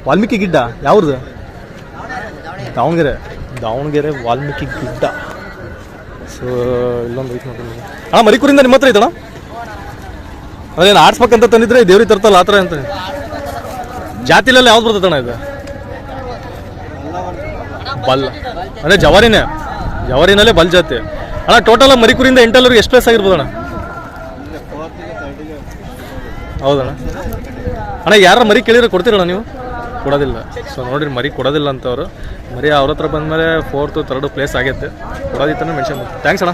ವಾಲ್ಮೀಕಿ ಗಿಡ್ಡ ಯಾವ್ದು? ದಾವಣಗೆರೆ. ದಾವಣಗೆರೆ ವಾಲ್ಮೀಕಿ ಗಿಡ್ಡ. ಸೊ ಇಲ್ಲೊಂದು ಐತೆ ನೋಡಿ ಅಣ್ಣ. ಮರಿಕೂರಿಂದ ನಿಮ್ಮ ಹತ್ರ ಐತಣ್ಣ? ಅದೇನು ಆಡ್ಸ್ಬೇಕಂತ ತಂದಿದ್ರೆ ದೇವ್ರಿಗೆ ತರ್ತಲ್ಲ ಆ ಥರ ಅಂತ. ಜಾತಿಲೆಲ್ಲ ಯಾವ್ದು ಬರ್ತದಣ್ಣ ಇದು? ಬಲ್ ಅಂದರೆ ಜವಾರಿನೇ. ಜವಾರಿನಲ್ಲೇ ಬಲ್ ಜಾತಿ ಅಣ್ಣ. ಟೋಟಲ್ ಮರಿಕೂರಿಂದ ಎಂಟಲ್ಲೂರಿಗೆ ಎಷ್ಟು ಪ್ಲೇಸ್ ಆಗಿರ್ಬೋದಣ್ಣ? ಹೌದಣ್ಣ. ಅಣ್ಣ ಯಾರ ಮರಿ ಕೇಳಿದ್ರೆ ಕೊಡ್ತೀರಣ್ಣ ನೀವು? ಕೊಡೋದಿಲ್ಲ. ಸೊ ನೋಡಿರಿ ಮರಿ ಕೊಡೋದಿಲ್ಲ ಅಂತವ್ರು. ಮರಿ ಅವ್ರ ಹತ್ರ ಬಂದಮೇಲೆ 4th 3rd ಪ್ಲೇಸ್ ಆಗೈತೆ. ಕೊಡೋದಿತ್ತಾನೆ ಮೆನ್ಷನ್ ಮಾಡಿ. ಥ್ಯಾಂಕ್ಸ್ ಅಣ್ಣ.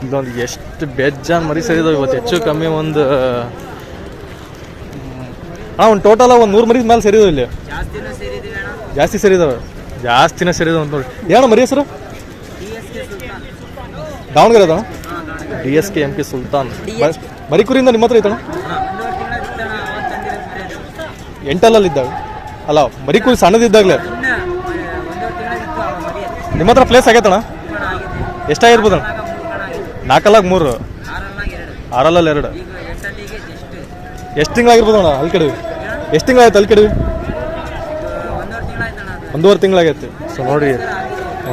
ಇದೊಂದು ಎಷ್ಟು ಬೇಜಾನ್ ಮರಿ ಸೇರಿದಾವೆ ಇವತ್ತು. ಹೆಚ್ಚು ಕಮ್ಮಿ ಒಂದು ಒಂದು ಟೋಟಲ್ ಒಂದು 100 ಮರಿ ಮೇಲೆ ಸೇರಿದಾವೆ ಇಲ್ಲಿ. ಜಾಸ್ತಿ ಸೇರಿದಾವೆ. ಜಾಸ್ತಿನೇ ಸೇರಿದಾವೆ ಅಂತ ನೋಡಿ. ಏನೋ ಮರಿ ಹೆಸರು? ದಾವಣಗೆರೆ ಅದ DSK MP ಸುಲ್ತಾನ್. ಮರಿಕೂರಿಂದ ನಿಮ್ಮ ಹತ್ರ ಐತಣ್ಣ? 8 ಇದ್ದಾಗ ಅಲ್ಲ, ಮರಿಕೂರಿ ಸಣ್ಣದಿದ್ದಾಗಲೇ ನಿಮ್ಮ ಹತ್ರ ಪ್ಲೇಸ್ ಆಗೈತಣ್ಣ? ಎಷ್ಟಾಗಿರ್ಬೋದಣ್ಣ? 4 3 6 2. ಎಷ್ಟು ತಿಂಗಳಾಗಿರ್ಬೋದಣ್ಣ ಅಲ್ಲಿ ಕಡೆ? ಎಷ್ಟು ತಿಂಗಳಾಯ್ತು ಅಲ್ಲಿ ಕಡೆ? 1.5 ತಿಂಗಳಾಗೈತೆ. ಸೊ ನೋಡಿರಿ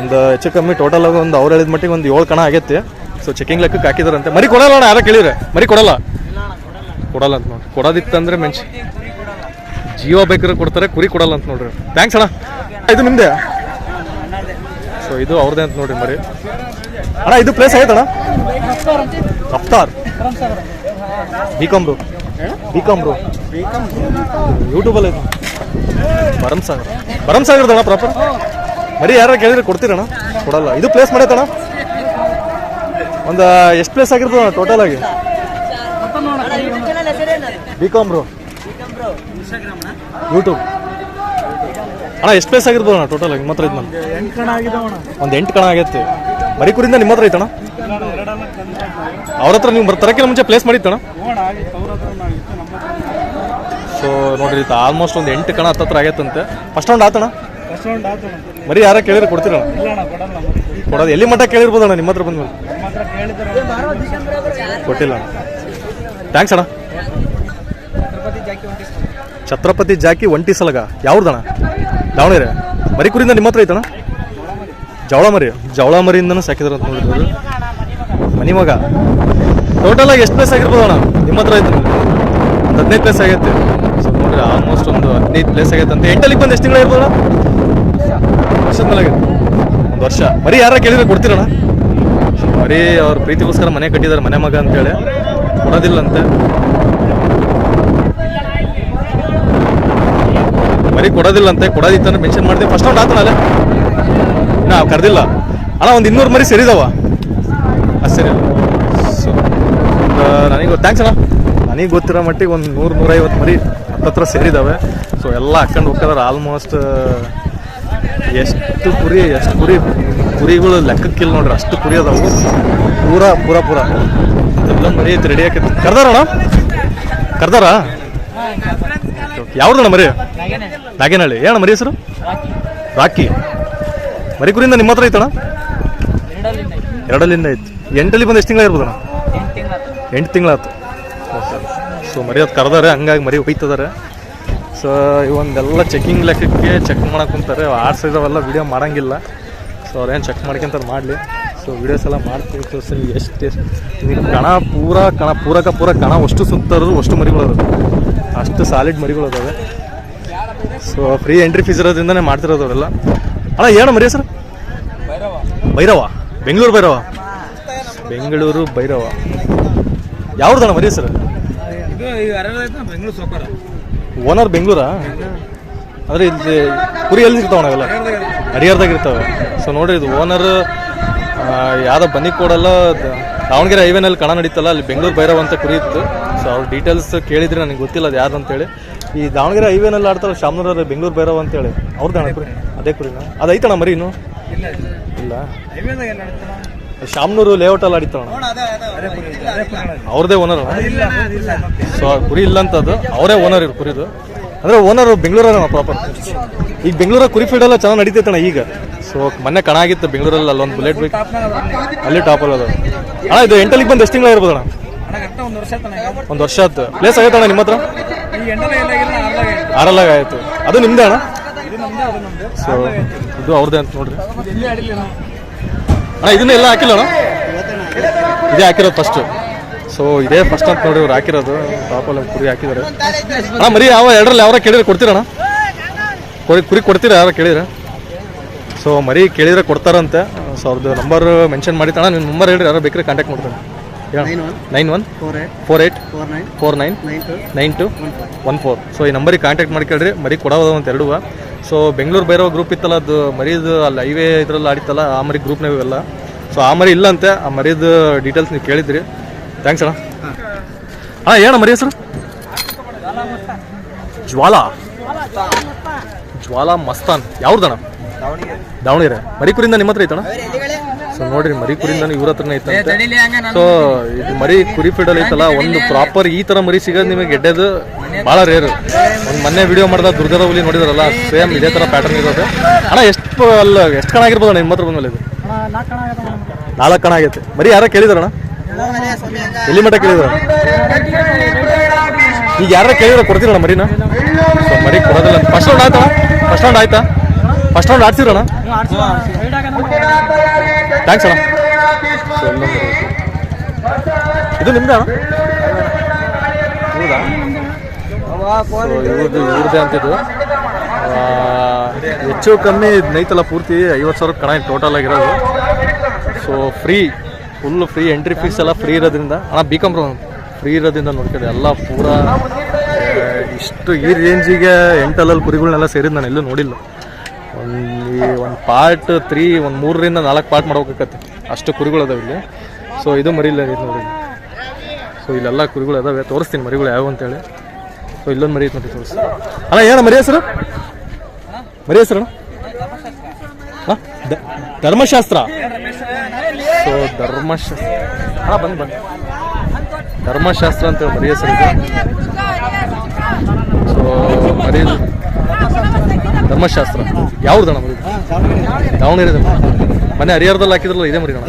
ಒಂದು ಹೆಚ್ಚು ಕಮ್ಮಿ ಟೋಟಲ್ ಆಗಿ ಒಂದು ಅವ್ರು ಹೇಳಿದ ಮಟ್ಟಿಗೆ ಒಂದು 7 ಕಣ ಆಗೈತೆ. ಸೊ ಚೆಕಿಂಗ್ ಲೆಕ್ಕಕ್ಕೆ ಹಾಕಿದಾರಂತೆ. ಮರಿ ಕೊಡಲ್ಲ ಅಣ್ಣ? ಯಾರ ಕೇಳಿದ್ರೆ ಮರಿ ಕೊಡಲ್ಲ ಅಂತ ನೋಡಿ. ಕೊಡೋದಿತ್ತಂದ್ರೆ ಜೀವ ಬೇಕಾದ್ರೆ ಕೊಡ್ತಾರೆ, ಕುರಿ ಕೊಡಲ್ಲ ಅಂತ ನೋಡ್ರಿ. ಥ್ಯಾಂಕ್ಸ್ ಅಣ್ಣ. ಇದು ನಿಮ್ದೆ? ಸೊ ಇದು ಅವ್ರದ್ದೇ ಅಂತ ನೋಡ್ರಿ ಮರಿ. ಅಣ್ಣ ಇದು ಪ್ಲೇಸ್ ಆಗೈತಣ್ಣ? ರಫ್ತಾರ್ B.Com ಬ್ರೋ ಯೂಟ್ಯೂಬಲ್ಲಿ ಐತೆ. ಭರಮಸಾಗರದಣ್ಣ ಪ್ರಾಪರ್. ಮರಿ ಯಾರು ಕೇಳಿದ್ರೆ ಕೊಡ್ತೀರಣ್ಣ? ಕೊಡಲ್ಲ. ಇದು ಪ್ಲೇಸ್ ಮಾಡೈತಣ್ಣ? ಒಂದು ಎಷ್ಟು ಪ್ಲೇಸ್ ಆಗಿರ್ಬೋದು ಟೋಟಲ್ ಆಗಿ? B.Com bro YouTube. ಅಣ್ಣ ಎಷ್ಟು ಪ್ಲೇಸ್ ಆಗಿರ್ಬೋದು ಅಣ್ಣ ಟೋಟಲ್ ಆಗಿ? ನಿಮ್ಮ ಹತ್ರ ಐತೆ ನಾನು ಒಂದು 8 ಕಣ ಆಗೈತೆ. ಮರಿಕೂರಿಂದ ನಿಮ್ಮ ಹತ್ರ ಐತಣ್ಣ? ಅವ್ರ ಹತ್ರ ನೀವು ತರಕ್ಕಿಂತ ಮುಂಚೆ ಪ್ಲೇಸ್ ಮಾಡಿತ್ತಣ್ಣ? ಸೊ ನೋಡ್ರಿ ಆಲ್ಮೋಸ್ಟ್ ಒಂದು 8 ಕಣ ಹತ್ತತ್ರ ಆಗೈತಂತೆ. First round ಆತಣ್ಣ? ಮರಿ ಯಾರ ಕೇಳಿದ್ರೆ ಕೊಡ್ತೀರಣ್ಣ? ಕೊಡೋದು ಎಲ್ಲಿ ಮಟ್ಟ ಕೇಳಿರ್ಬೋದಣ್ಣ ನಿಮ್ಮ ಹತ್ರ ಬಂದ್ಮೇಲೆ? ಕೊಟ್ಟಿಲ್ಲ ಅಣ್ಣ. ಥ್ಯಾಂಕ್ಸ್ ಅಣ್ಣ. ಛತ್ರಪತಿ ಜಾಕಿ ಒಂಟಿ ಸಲಗ ಯಾವ್ದಣ್ಣ? ದಾವಣಗೆರೆ. ಮರಿಕೂರಿಂದ ನಿಮ್ಮ ಹತ್ರ ಐತಣ್ಣ? ಜವಳ ಮರಿಯಿಂದನೂ ಸಾಕಿದಾರೆ ಅಂತ ನೋಡಿದ್ರು. ಮನಿ ಮಗ. ಟೋಟಲ್ ಆಗಿ ಎಷ್ಟು ಪ್ಲೇಸ್ ಆಗಿರ್ಬೋದಣ್ಣ ನಿಮ್ಮ ಹತ್ರ ಐತೆ? ಒಂದು 15 ಪ್ಲೇಸ್ ಆಗೈತೆ. ಸೊ ನೋಡ್ರಿ ಆಲ್ಮೋಸ್ಟ್ ಒಂದು 15 ಪ್ಲೇಸ್ ಆಗೈತೆ ಅಂತ. 8 ಬಂದು ಎಷ್ಟು ತಿಂಗಳು ಇರ್ಬೋದಣ್ಣ? ವರ್ಷದ ಮೇಲೆ ಆಗೈತೆ. 1 ವರ್ಷ. ಮರಿ ಯಾರ ಕೇಳಿದ್ರೆ ಕೊಡ್ತೀರಣ್ಣ? ಮರಿ ಅವ್ರ ಪ್ರೀತಿಗೋಸ್ಕರ ಮನೆ ಕಟ್ಟಿದ್ದಾರೆ, ಮನೆ ಮಗ ಅಂತೇಳಿ. ಕೊಡೋದಿಲ್ಲಂತೆ. ಮರಿ ಕೊಡೋದಿಲ್ಲಂತೆ. ಕೊಡೋದಿತ್ತಂದ್ರೆ ಮೆನ್ಷನ್ ಮಾಡ್ತೀವಿ. ಫಸ್ಟ್ ರೌಂಡ್ ಆತನಲ್ಲ ನಾವು ಕರೆದಿಲ್ಲ ಅಣ್ಣ. ಒಂದು 200 ಮರಿ ಸೇರಿದಾವ ಅಷ್ಟೇ. ಸೊ ನನಗೆ ಥ್ಯಾಂಕ್ಸ್ ಅಣ್ಣ. ನನಗೆ ಗೊತ್ತಿರೋ ಮಟ್ಟಿಗೆ ಒಂದು 100-150 ಮರಿ ಹತ್ತತ್ರ ಸೇರಿದ್ದಾವೆ. ಸೊ ಎಲ್ಲ ಹಾಕೊಂಡು ಹೋಗ್ತಾರೆ ಆಲ್ಮೋಸ್ಟ್. ಎಷ್ಟು ಕುರಿಗಳು ಲೆಕ್ಕಕ್ಕಿಲ್ಲ ನೋಡ್ರಿ, ಅಷ್ಟು ಕುರಿ ಅದಾವು. ಪೂರ ಎಲ್ಲ ಮರಿ ಐತೆ, ರೆಡಿ ಹಾಕೈತಿ. ಕರ್ದಾರಣ್ಣ? ಯಾವ್ದಣ್ಣ ಮರಿ? ನಾಗೇನಹಳ್ಳಿ. ಏನಣ್ಣ ಮರಿ ಹೆಸರು? ರಾಕಿ. ಮರಿಕೂರಿಂದ ನಿಮ್ಮ ಹತ್ರ ಐತಣ್ಣ? 2 ಐತಿ. 8 ಬಂದು ಎಷ್ಟು ತಿಂಗಳಾಗಿರ್ಬೋದಣ್ಣ? 8 ತಿಂಗಳಾಯ್ತು. ಓಕೆ. ಸೊ ಮರಿ ಅದು ಕರೆದಾರೆ, ಹಂಗಾಗಿ ಮರಿ ಹೋಯ್ತದಾರೆ. ಸೊ ಇವೊಂದೆಲ್ಲ ಚೆಕಿಂಗ್ ಲೆಕ್ಕಕ್ಕೆ ಚೆಕ್ ಮಾಡಕ್ಕೆ ಕುಂತಾರೆ. ಆಡ್ಸಿದವೆಲ್ಲ ವೀಡಿಯೋ ಮಾಡೋಂಗಿಲ್ಲ. ಸೊ ಅವ್ರೇನು ಚೆಕ್ ಮಾಡ್ಕೊಂತಾರೆ ಮಾಡಲಿ. ಸೊ ವೀಡಿಯೋಸ್ ಎಲ್ಲ ಮಾಡ್ತೀವಿ. ತೋರಿಸಿ ಎಷ್ಟು ಕಣ ಪೂರ ಕಣ ಅಷ್ಟು ಸುತ್ತರೋದು, ಅಷ್ಟು ಮರಿಗಳು ಅಷ್ಟು ಸಾಲಿಡ್ ಮರಿಗಳು ಅದಾವೆ. ಸೊ ಫ್ರೀ ಎಂಟ್ರಿ ಫೀಸ್ ಇರೋದ್ರಿಂದನೇ ಮಾಡ್ತಿರೋದು ಅವರೆಲ್ಲ. ಅಣ್ಣ ಏನು ಮರಿ ಸರ್? ಭೈರವ. ಬೆಂಗಳೂರು ಭೈರವ. ಯಾವ್ದಣ್ಣ ಮರಿ ಸರ್? ಓನರ್ ಬೆಂಗಳೂರಾ? ಅಂದರೆ ಇಲ್ಲಿ ಕುರಿ ಎಲ್ಲಿ ಇರ್ತಾವಣ್ಣ ಅವೆಲ್ಲ? ಹರಿಹರದಾಗ ಇರ್ತವೆ. ಸೊ ನೋಡ್ರಿ ಇದು ಓನರ್ ಯಾವುದೋ ಬನ್ನಿ ಕೊಡಲ್ಲ. ದಾವಣಗೆರೆ ಹೈವೇನಲ್ಲಿ ಕಣ ನಡೀತಲ್ಲ, ಅಲ್ಲಿ ಬೆಂಗಳೂರು ಭೈರವ ಅಂತ ಕುರಿ ಇತ್ತು. ಸೊ ಅವ್ರ ಡೀಟೇಲ್ಸ್ ಕೇಳಿದ್ರೆ ನನಗೆ ಗೊತ್ತಿಲ್ಲ ಅದು ಯಾರು ಅಂತೇಳಿ. ಈ ದಾವಣಗೆರೆ ಹೈವೇನಲ್ಲಿ ಆಡ್ತಾರಲ್ಲ ಶಾಮನೂರ ಬೆಂಗಳೂರು ಭೈರವ ಅಂತೇಳಿ, ಅವ್ರದ್ದು ಕುರಿ ಅದೇ ಕುರಿನ? ಅದು ಐತಣ್ಣ ಮರಿ ಇನ್ನೂ ಇಲ್ಲ? ಶಾಮನೂರು ಲೇಔಟಲ್ಲಿ ಆಡಿತಾವಣ್ಣ, ಅವ್ರದೇ ಓನರ್. ಸೊ ಕುರಿ ಇಲ್ಲ ಅಂತದ್ದು, ಅವರೇ ಓನರ್ ಇರು ಕುರಿದು. ಅಂದರೆ ಓನರ್ ಬೆಂಗಳೂರಲ್ಲ ಪ್ರಾಪರ್. ಈಗ ಬೆಂಗಳೂರಾಗ ಕುರಿ ಫೀಲ್ಡ್ ಎಲ್ಲ ಚೆನ್ನಾಗಿ ನಡೀತೈತಣ್ಣ ಈಗ. ಸೊ ಮೊನ್ನೆ ಕಣ ಆಗಿತ್ತು ಬೆಂಗಳೂರಲ್ಲಿ, ಅಲ್ಲೊಂದು ಬುಲೆಟ್ ಬೈಕ್ ಅಲ್ಲಿ ಟಾಪಲ್ಲಿ ಅದು. ಅಣ್ಣ ಇದು 8 ಬಂದು ಎಷ್ಟು ತಿಂಗಳಾಗಿರ್ಬೋದಣ್ಣ? 1 ವರ್ಷ ಆಯ್ತು. ಪ್ಲೇಸ್ ಆಗೈತಣ್ಣ ನಿಮ್ಮ ಹತ್ರ? ಆರಲ್ಲಾಗ ಆಯ್ತು. ಅದು ನಿಮ್ದೇ ಅಣ್ಣ? ಸೊ ಇದು ಅವ್ರದ್ದೇ ಅಂತ ನೋಡ್ರಿ ಅಣ್ಣ. ಇದನ್ನ ಎಲ್ಲ ಹಾಕಿಲ್ಲ ಅಣ್ಣ, ಇದೇ ಹಾಕಿರೋದು ಫಸ್ಟ್. ಸೊ ಇದೇ ಫಸ್ಟ್ ಅಂತ ನೋಡಿ ಇವ್ರು ಹಾಕಿರೋದು. ಟಾಪಲ್ಲಿ ಕುರಿ ಹಾಕಿದ್ದಾರೆ ಅಣ್ಣ. ಮರಿ ಯಾವ ಎರಡರಲ್ಲಿ ಯಾರ ಕೇಳಿದ್ರೆ ಕೊಡ್ತೀರಣ್ಣ? ಕುರಿ ಕೊಡ್ತೀರಾ ಯಾರು ಕೇಳಿದ್ರೆ? ಸೊ ಮರಿ ಕೇಳಿದ್ರೆ ಕೊಡ್ತಾರಂತೆ. ಸೊ ಅವ್ರದ್ದು ನಂಬರ್ ಮೆನ್ಷನ್ ಮಾಡಿತ್ತಣ್ಣ. ನಿಮ್ಮ ನಂಬರ್ ಹೇಳ್ರಿ, ಯಾರು ಬೇಕಾದ್ರೆ ಕಾಂಟ್ಯಾಕ್ಟ್ ಮಾಡ್ತಾರೆ. 9148499214. ಸೊ ಈ ನಂಬರಿಗೆ ಕಾಂಟ್ಯಾಕ್ಟ್ ಮಾಡ್ಕೊಳ್ರಿ. ಮರಿ ಕೊಡೋದು ಅಂತ ಎರಡುವ. ಸೊ ಬೆಂಗಳೂರು ಬೈರೋ ಗ್ರೂಪ್ ಇತ್ತಲ್ಲ, ಅದು ಮರಿದು ಅಲ್ಲಿ ಹೈವೇ ಇದ್ರಲ್ಲಿ ಆಡಿತ್ತಲ್ಲ, ಆ ಮರಿ ಗ್ರೂಪ್ನಾಗ ಇವೆಲ್ಲ. ಸೊ ಆ ಮರಿ ಇಲ್ಲ ಅಂತೆ. ಆ ಮರಿದು ಡೀಟೇಲ್ಸ್ ನೀವು ಕೇಳಿದ್ರಿ. ಥ್ಯಾಂಕ್ಸ್ ಅಣ್ಣ. ಹಾಂ ಏನ ಮರಿ ಹೆಸರು? ಜ್ವಾಲಾ ಮಸ್ತಾನ್. ಯಾವ್ದಣ್ಣ? ದಾವಣಗೆರೆ. ಮರಿ ಕುರಿಂದ ನಿಮ್ಮ ಹತ್ರ ಐತಣ್ಣ? ಸೊ ನೋಡ್ರಿ, ಮರಿ ಕುರಿಂದ ಇವ್ರ ಹತ್ರನೇ ಐತಂತೆ. ಸೊ ಇದು ಮರಿ ಕುರಿ ಫೀಡಲ್ಲಿ ಐತಲ್ಲ, ಒಂದು ಪ್ರಾಪರ್ ಈ ಥರ ಮರಿ ಸಿಗೋದು ನಿಮಗೆ ಗೆಡ್ಡೆದು ಭಾಳ ರೇರು. ಒಂದು ಮೊನ್ನೆ ವಿಡಿಯೋ ಮಾಡಿದ ದುರ್ಗದ ಹುಲಿ ನೋಡಿದ್ರಲ್ಲ, ಸೇಮ್ ಇದೇ ಥರ ಪ್ಯಾಟರ್ನ್ ಇರೋದು ಅಣ್ಣ. ಎಷ್ಟು ಕಣ ಆಗಿರ್ಬೋದು ಅಣ್ಣ ನಿಮ್ಮ ಹತ್ರ ಬಂದ್ಮೇಲೆ? ಇದು 4 ಕಣ ಆಗೈತೆ. ಮರಿ ಯಾರ ಕೇಳಿದಾರಣ್ಣ? ಎಲ್ಲಿ ಮಟ್ಟ ಕೇಳಿದಾರ? ಈಗ ಯಾರ ಕೇಳಿದ್ರೆ ಕೊಡ್ತೀರಣ್ಣ ಮರಿನ? ಸೊ ಮರಿ ಕೊಡೋದಿಲ್ಲ. ಫಸ್ಟ್ ರೌಂಡ್ ಆಯ್ತಣ್ಣ? ಫಸ್ಟ್ ರೌಂಡ್ ಆಡ್ಸಿರಣ್ಣ? ಥ್ಯಾಂಕ್ಸ್ ಅಣ್ಣ. ಇದು ನಿಮ್ದ ಅಣ್ಣ? ಹೌದಾ? ಇವ್ರದ್ದೇ ಅಂತಿದ್ದು. ಹೆಚ್ಚು ಕಮ್ಮಿ ನೈತಲ್ಲ ಪೂರ್ತಿ 50,000 ಕಣ ಟೋಟಲ್ ಆಗಿರೋದು. So full free entry fees ಎಲ್ಲ ಫ್ರೀ ಇರೋದ್ರಿಂದ ಅಣ್ಣ, B.Com ಫ್ರೀ ಇರೋದ್ರಿಂದ ನೋಡ್ಕೊಳ್ಳಿ ಎಲ್ಲ ಪೂರಾ ಇಷ್ಟು ಈ ರೇಂಜಿಗೆ 8 ಕುರಿಗಳನ್ನೆಲ್ಲ ಸೇರಿದ್ದು ನಾನು ಎಲ್ಲೂ ನೋಡಿಲ್ಲ. ಒಂದು ಪಾರ್ಟ್ 3 ಒಂದು 3ರಿಂದ 4 ಪಾರ್ಟ್ ಮಾಡ್ಬೇಕಾಗತ್ತೆ, ಅಷ್ಟು ಕುರಿಗಳು ಅದಾವೆ ಇಲ್ಲಿ. ಸೊ ಇದು ಮರಿಲ್ಲ ಇದು ನೋಡಿ. ಸೊ ಇಲ್ಲೆಲ್ಲ ಕುರಿಗಳು ಅದಾವೆ, ತೋರಿಸ್ತೀನಿ ಮರಿಗಳು ಯಾವ ಅಂತೇಳಿ. ಸೊ ಇಲ್ಲೊಂದು ಮರಿ ಐತೆ ನೋಡಿ, ತೋರಿಸ್ತೀನಿ ಅಣ್ಣ. ಏನ ಮರಿ ಹೆಸರು? ಅಣ್ಣ ಧರ್ಮಶಾಸ್ತ್ರ. ಸೊ ಧರ್ಮಶಾಸ್ತ್ರ ಅಣ್ಣ, ಬನ್ನಿ ಧರ್ಮಶಾಸ್ತ್ರ ಅಂತೇಳಿ ಮರಿ ಹೆಸರು ಇದೆ. ಸೊ ಮರಿ ಧರ್ಮಶಾಸ್ತ್ರ ಯಾವ್ದಣ್ಣ ಮರಿ? ದಾವಣಗೆರೆ. ಮನೆ ಹರಿಹರದಲ್ಲಿ ಹಾಕಿದ್ರಲ್ಲ, ಇದೇ ಮರಿ ಅಣ್ಣ?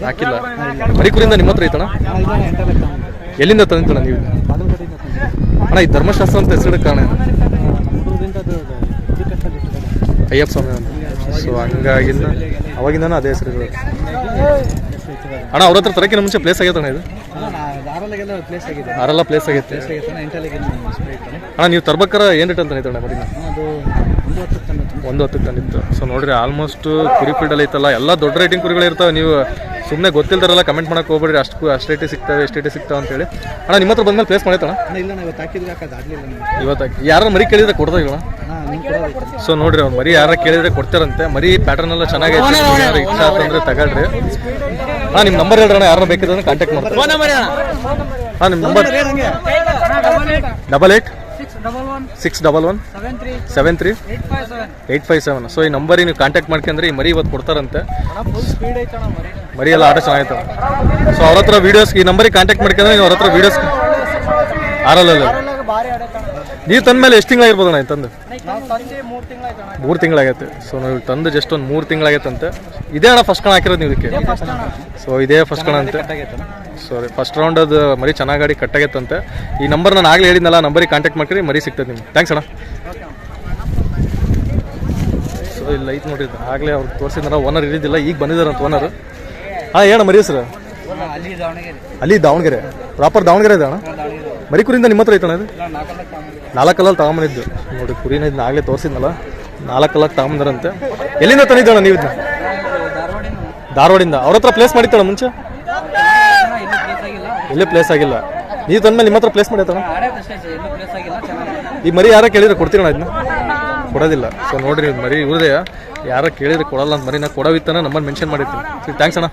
ಹಾಕಿಲ್ಲ. ಮರಿ ಕುರಿಯಿಂದ ನಿಮ್ಮ ಹತ್ರ ಐತಣ್ಣ? ಎಲ್ಲಿಂದ ತಂದಿತ್ತಣ್ಣ ನೀವು ಅಣ್ಣ? ಈ ಧರ್ಮಶಾಸ್ತ್ರ ಅಂತ ಹೆಸರು ಕಾರಣ ಅಯ್ಯಪ್ಪ ಸ್ವಾಮಿ ಅಂತ. ಸೊ ಹಂಗಾಗಿಂದ ಅವಾಗಿಂದ ಅದೇ ಹೆಸರು ಅಣ್ಣ. ಅವ್ರ ಹತ್ರ ತರಕಿನ ಮುಂಚೆ ಪ್ಲೇಸ್ ಆಗೈತಣ್ಣ ಇದು? ಆರೆಲ್ಲ ಪ್ಲೇಸ್ ಆಗೈತೆ ಅಣ್ಣ. ನೀವು ತರ್ಬೇಕಾರೆ ಏನು ರೇಟ್ ಅಂತ ಐತಣ್ಣ ಮರಿನ? 110 ತಂದಿತ್ತು. ಸೊ ನೋಡ್ರಿ, ಆಲ್ಮೋಸ್ಟ್ ಕುರಿ ಫೀಲ್ಡಲ್ಲಿ ಐತಲ್ಲ ಎಲ್ಲ ದೊಡ್ಡ ರೇಟಿಂಗ್ ಕುರಿಗಳು ಇರ್ತಾವೆ. ನೀವು ಸುಮ್ಮನೆ ಗೊತ್ತಿಲ್ದಾರಲ್ಲ ಕಮೆಂಟ್ ಮಾಡಕ್ಕೆ ಹೋಗ್ಬೇಡ್ರಿ, ಅಷ್ಟು ರೇಟಿಗೆ ಸಿಗ್ತವೆ, ಎಷ್ಟು ರೇಟಿಗೆ ಸಿಗ್ತಾವೆ ಅಂತೇಳಿ. ಅಣ್ಣ ನಿಮ್ಮ ಹತ್ರ ಬಂದ್ಮೇಲೆ ಪ್ಲೇಸ್ ಮಾಡೈತಣ್ಣ? ಇವತ್ತು ಯಾರು ಮರಿ ಕೇಳಿದ್ರೆ ಕೊಡ್ತಾ ಇಲ್ಲ? ಸೊ ನೋಡ್ರಿ, ಅವ್ರು ಮರಿ ಯಾರು ಕೇಳಿದ್ರೆ ಕೊಡ್ತಾರಂತೆ. ಮರಿ ಪ್ಯಾಟರ್ನ್ ಎಲ್ಲ ಚೆನ್ನಾಗೈತೆ, ಇಷ್ಟ ಅಂತಂದ್ರೆ ತಗೊಳ್ರಿ. ಹಾಂ ನಿಮ್ಮ ನಂಬರ್ ಹೇಳ್ರಿ ಅಣ್ಣ, ಯಾರು ಬೇಕಿದ್ರೆ ಕಾಂಟ್ಯಾಕ್ಟ್ ಮಾಡ್ತಾರೆ. ಹಾಂ ನಿಮ್ಮ ನಂಬರ್ 8861637857. ಸೊ ಈ ನಂಬರಿಗೆ ನೀವು ಕಾಂಟ್ಯಾಕ್ಟ್ ಮಾಡ್ಕೊಂಡ್ರೆ ಈ ಮರಿ ಇವತ್ತು ಕೊಡ್ತಾರಂತೆ. ಮರಿ ಎಲ್ಲ ಆಟ ಚೆನ್ನಾಗೈತೆ. ಸೊ ಅವ್ರ ಹತ್ರ ವೀಡಿಯೋಸ್ ಈ ನಂಬರಿಗೆ ಕಾಂಟ್ಯಾಕ್ಟ್ ಮಾಡ್ಕೊಂಡ್ರೆ ನೀವು ಅವ್ರ ಹತ್ರ ವೀಡಿಯೋಸ್ ಆರಲ್ಲ. ನೀವು ತಂದ ಮೇಲೆ ಎಷ್ಟು ತಿಂಗಳಾಗಿರ್ಬೋದು ಅಣ್ಣ ತಂದು? 3 ತಿಂಗಳಾಗೈತೆ. ಸೊ ನೀವು ತಂದು ಜಸ್ಟ್ ಒಂದು 3 ತಿಂಗಳಾಗೈತಂತೆ. ಇದೇ ಅಣ್ಣ ಫಸ್ಟ್ ಕಣ ಹಾಕಿರೋದು ನೀವು ಇದಕ್ಕೆ? ಸೊ ಇದೇ ಫಸ್ಟ್ ಕಣ ಅಂತೆ. ಸಾರಿ, ಫಸ್ಟ್ ರೌಂಡ್ ಅದು ಮರಿ ಚೆನ್ನಾಗಿ ಕಟ್ಟಾಗೈತಂತೆ. ಈ ನಂಬರ್ ನಾನು ಆಗಲೇ ಹೇಳಿದ್ನಲ್ಲ, ನಂಬರಿಗೆ ಕಾಂಟ್ಯಾಕ್ಟ್ ಮಾಡ್ರಿ, ಮರಿ ಸಿಗ್ತದೆ ನಿಮ್ಗೆ. ಥ್ಯಾಂಕ್ಸ್ ಅಣ್ಣ. ಸೊ ಇಲ್ಲ ಐತೆ ನೋಡ್ರಿ, ಆಗಲೇ ಅವ್ರು ತೋರಿಸಿದ್ನಲ್ಲ, ಓನರ್ ಇರಿದ್ದಿಲ್ಲ, ಈಗ ಬಂದಿದ್ದಾರಂತ ಓನರ್. ಹಾಂ ಏನ ಮರಿ ಹೆಸರು? ಅಲ್ಲಿ ದಾವಣಗೆರೆ. ಪ್ರಾಪರ್ ದಾವಣಗೆರೆ ಇದೆ ಅಣ್ಣ? ಮರಿ ಕುರಿಯಿಂದ ನಿಮ್ಮ ಹತ್ರ ಐತಣ್ಣ ಇದು? 4 ಕಲ್ಲಲ್ಲಿ ತಗೊಂಬಂದಿದ್ದು ನೋಡಿರಿ. ಕುರಿನ ಇದನ್ನ ಆಗಲೇ ತೋರಿಸಿದ್ನಲ್ಲ, 4 ಕಲ್ಲಕ್ಕೆ ತಗೊಂಬಂದಾರಂತೆ. ಎಲ್ಲಿಂದ ತಂದಿದ್ದಣ್ಣ ನೀವು ಇದನ್ನ? ಧಾರವಾಡಿಂದ. ಅವ್ರ ಹತ್ರ ಪ್ಲೇಸ್ ಮಾಡಿತ್ತಣ್ಣ ಮುಂಚೆ? ಎಲ್ಲಿ ಪ್ಲೇಸ್ ಆಗಿಲ್ಲ. ನೀವು ತಂದ್ಮೇಲೆ ನಿಮ್ಮ ಹತ್ರ ಪ್ಲೇಸ್ ಮಾಡೈತಣ್ಣ? ಈ ಮರಿ ಯಾರ ಕೇಳಿದ್ರೆ ಕೊಡ್ತೀರಣ್ಣ ಇದನ್ನ? ಕೊಡೋದಿಲ್ಲ. ಸೊ ನೋಡ್ರಿ, ಮರಿ ಇವ್ರದೇ, ಯಾರ ಕೇಳಿದ್ರೆ ಕೊಡಲ್ಲ ಅಂತ ಮರಿನ ಕೊಡೋವಿತ್ತಾನ ನಂಬರ್ ಮೆನ್ಷನ್ ಮಾಡಿರ್ತೀನಿ. ಥ್ಯಾಂಕ್ಸ್ ಅಣ್ಣ.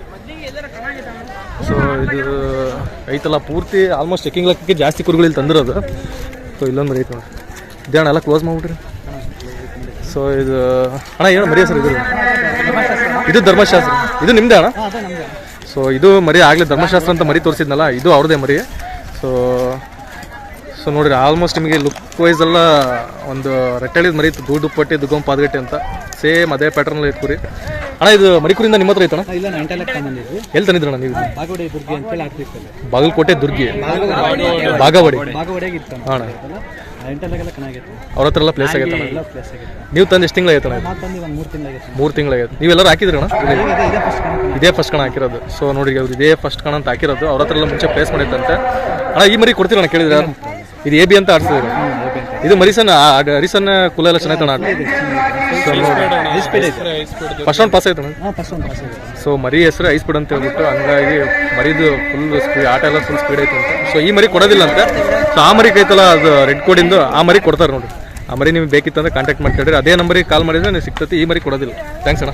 ಸೊ ಇದು ಐತಲ್ಲ ಪೂರ್ತಿ ಆಲ್ಮೋಸ್ಟ್ ಚೆಕಿಂಗ್ ಲೆಕ್ಕಕ್ಕೆ ಜಾಸ್ತಿ ಕುರಿಗಳು ತಂದಿರೋದು. ಸೊ ಇಲ್ಲೊಂದು ಮರಿ ಐತೆ ನೋಡಿ, ಇದೇ ಅಣ್ಣ ಎಲ್ಲ ಕ್ಲೋಸ್ ಮಾಡಿಬಿಟ್ರಿ. ಸೊ ಇದು ಅಣ್ಣ ಏನು ಮರಿ ಹೆಸರು? ಇದು ಧರ್ಮಶಾಸ್ತ್ರ. ಇದು ನಿಮ್ಮದೇ ಅಣ್ಣ? ಸೊ ಇದು ಮರಿ ಆಗಲೇ ಧರ್ಮಶಾಸ್ತ್ರ ಅಂತ ಮರಿ ತೋರಿಸಿದ್ನಲ್ಲ, ಇದು ಅವ್ರದ್ದೇ ಮರಿ. ಸೊ ನೋಡಿರಿ, ಆಲ್ಮೋಸ್ಟ್ ನಿಮಗೆ ಲುಕ್ ವೈಸ್ ಎಲ್ಲ ಒಂದು ರೆಟ್ಟಳಿದ ಮರಿ ಇತ್ತು, ದುಪ್ಪಟ್ಟಿ ದುಗ್ಗಂ ಪಾದಗಟ್ಟೆ ಅಂತ ಸೇಮ್ ಅದೇ ಪ್ಯಾಟರ್ನಲ್ಲಿ ಐತೆ ಕುರಿ. ಅಣ್ಣ ಇದು ಮರಿ ಕುರಿಯಿಂದ ನಿಮ್ಮ ಹತ್ರ ಐತಣ್ಣ? ಎಲ್ಲಿ ತಂದಿದ್ರಣ್ಣ ನೀವು? ಬಾಗಲಕೋಟೆ ದುರ್ಗಿ. ಬಾಗವಾಡಿ. ಅಣ್ಣ ಎಂಟೆಲ್ಲ ಚೆನ್ನಾಗಿತ್ತು. ಅವ್ರ ಹತ್ರ ಎಲ್ಲ ಪ್ಲೇಸ್ ಆಗೈತೆ ಎಲ್ಲ ಪ್ಲೇಸ್ ಆಗಿತ್ತು. ನೀವು ತಂದು ಎಷ್ಟು ತಿಂಗಳು ಆಯ್ತಣ್ಣ? ನಾವು ತಂದು ಒಂದು 3 ತಿಂಗಳಾಗಿತ್ತು. 3 ತಿಂಗಳಾಗೈತೆ. ನೀವೆಲ್ಲರೂ ಹಾಕಿದ್ರಣ್ಣ? ಇದೇ ಫಸ್ಟ್ ಇದೇ ಫಸ್ಟ್ ಕಣ ಹಾಕಿರೋದು. ಸೊ ನೋಡಿ ಅವ್ರು ಇದೇ ಫಸ್ಟ್ ಕಣ ಅಂತ ಹಾಕಿರೋದು. ಅವ್ರ ಹತ್ರ ಎಲ್ಲ ಮುಂಚೆ ಪ್ಲೇಸ್ ಮಾಡಿತ್ತಂತೆ. ಅಣ್ಣ ಈ ಮರಿ ಕೊಡ್ತೀರಣ್ಣ ಕೇಳಿದ್ರೆ? ಇದು AB ಅಂತ ಆಡ್ಸಿದ್ರು. ಇದು ಮರಿಸನ್ ಹರಿಸನ್ ಕುಲ ಎಲ್ಲ ಚೆನ್ನಾಯ್ತಣ್ಣ. ಫಸ್ಟ್ ರೌಂಡ್ ಪಾಸ್ ಆಯ್ತಣ್ಣ. ಸೊ ಮರಿ ಹೆಸರು ಐಸ್ ಬಿಡ್ ಅಂತ ಹೇಳ್ಬಿಟ್ಟು, ಹಂಗಾಗಿ ಮರಿದು ಫುಲ್ ಸ್ಪೀಡ್, ಆಟ ಎಲ್ಲ ಫುಲ್ ಸ್ಪೀಡ್ ಐತೆ ಅಂತ. ಸೊ ಈ ಮರಿ ಕೊಡೋದಿಲ್ಲ ಅಂತೆ. ಸೊ ಆ ಮರಿ ಕೈತಲ್ಲ ಅದು ರೆಡ್ ಕೋಡಿಂದು, ಆ ಮರಿ ಕೊಡ್ತಾರೆ ನೋಡಿ. ಆ ಮರಿ ನಿಮ್ಗೆ ಬೇಕಿತ್ತಂದ್ರೆ ಕಾಂಟ್ಯಾಕ್ಟ್ ಮಾಡ್ತಿದ್ರಿ, ಅದೇ ನಂಬರಿಗೆ ಕಾಲ್ ಮಾಡಿದ್ರೆ ನೀವು ಸಿಗ್ತೈತಿ. ಈ ಮರಿ ಕೊಡೋದಿಲ್ಲ. ಥ್ಯಾಂಕ್ಸ್ ಅಣ್ಣ.